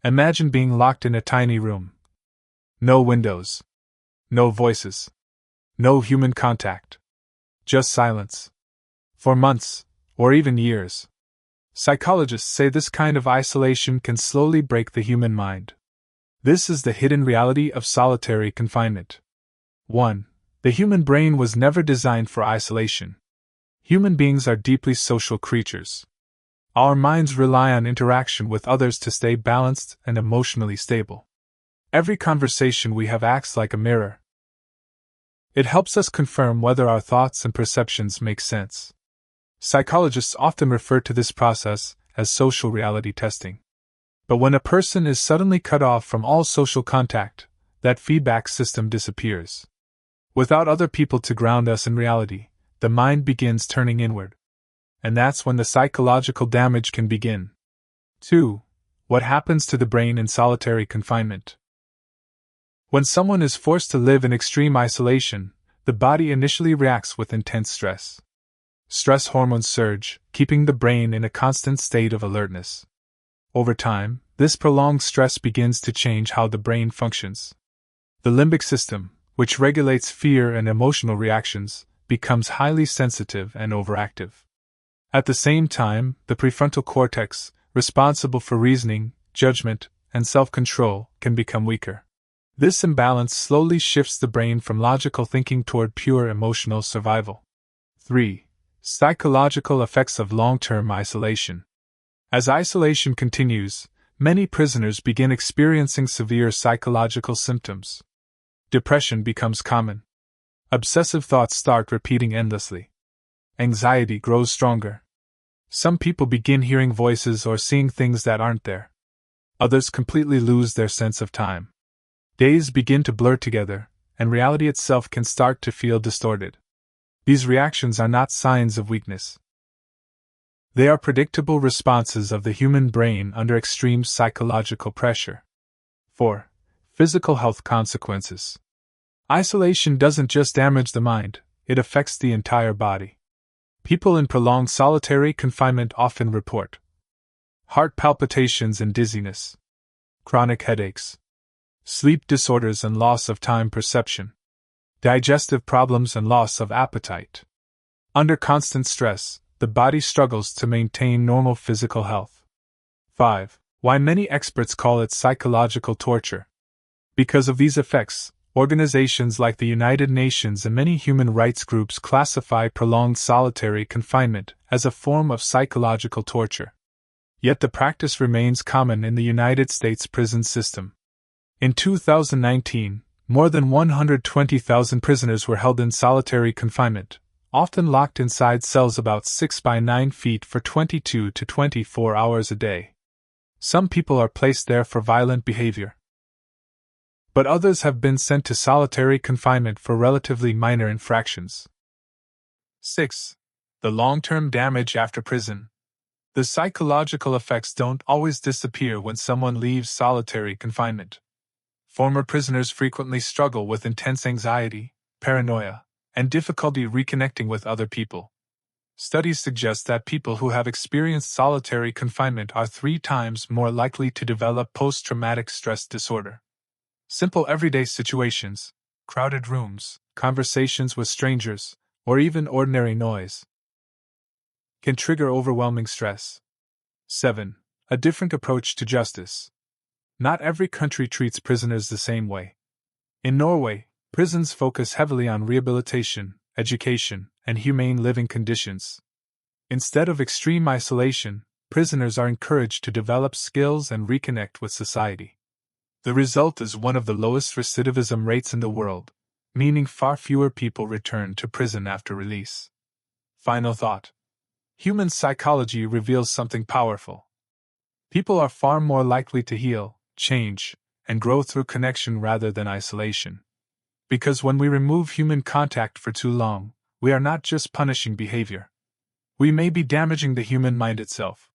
Imagine being locked in a tiny room. No windows. No voices. No human contact. Just silence. For months, or even years. Psychologists say this kind of isolation can slowly break the human mind. This is the hidden reality of solitary confinement. 1. The human brain was never designed for isolation. Human beings are deeply social creatures. Our minds rely on interaction with others to stay balanced and emotionally stable. Every conversation we have acts like a mirror. It helps us confirm whether our thoughts and perceptions make sense. Psychologists often refer to this process as social reality testing. But when a person is suddenly cut off from all social contact, that feedback system disappears. Without other people to ground us in reality, the mind begins turning inward. And that's when the psychological damage can begin. 2. What happens to the brain in solitary confinement? When someone is forced to live in extreme isolation, the body initially reacts with intense stress. Stress hormones surge, keeping the brain in a constant state of alertness. Over time, this prolonged stress begins to change how the brain functions. The limbic system, which regulates fear and emotional reactions, becomes highly sensitive and overactive. At the same time, the prefrontal cortex, responsible for reasoning, judgment, and self-control, can become weaker. This imbalance slowly shifts the brain from logical thinking toward pure emotional survival. 3. Psychological effects of long-term isolation. As isolation continues, many prisoners begin experiencing severe psychological symptoms. Depression becomes common. Obsessive thoughts start repeating endlessly. Anxiety grows stronger. Some people begin hearing voices or seeing things that aren't there. Others completely lose their sense of time. Days begin to blur together, and reality itself can start to feel distorted. These reactions are not signs of weakness. They are predictable responses of the human brain under extreme psychological pressure. 4. Physical health consequences. Isolation doesn't just damage the mind, it affects the entire body. People in prolonged solitary confinement often report heart palpitations and dizziness, chronic headaches, sleep disorders and loss of time perception, digestive problems and loss of appetite. Under constant stress, the body struggles to maintain normal physical health. 5. Why many experts call it psychological torture. Because of these effects, organizations like the United Nations and many human rights groups classify prolonged solitary confinement as a form of psychological torture. Yet the practice remains common in the United States prison system. In 2019, more than 120,000 prisoners were held in solitary confinement, often locked inside cells about 6 by 9 feet for 22 to 24 hours a day. Some people are placed there for violent behavior, but others have been sent to solitary confinement for relatively minor infractions. 6. The long-term damage after prison. The psychological effects don't always disappear when someone leaves solitary confinement. Former prisoners frequently struggle with intense anxiety, paranoia, and difficulty reconnecting with other people. Studies suggest that people who have experienced solitary confinement are 3 times more likely to develop post-traumatic stress disorder. Simple everyday situations, crowded rooms, conversations with strangers, or even ordinary noise can trigger overwhelming stress. 7. A different approach to justice. Not every country treats prisoners the same way. In Norway, prisons focus heavily on rehabilitation, education, and humane living conditions. Instead of extreme isolation, prisoners are encouraged to develop skills and reconnect with society. The result is one of the lowest recidivism rates in the world, meaning far fewer people return to prison after release. Final thought. Human psychology reveals something powerful. People are far more likely to heal, change, and grow through connection rather than isolation. Because when we remove human contact for too long, we are not just punishing behavior. We may be damaging the human mind itself.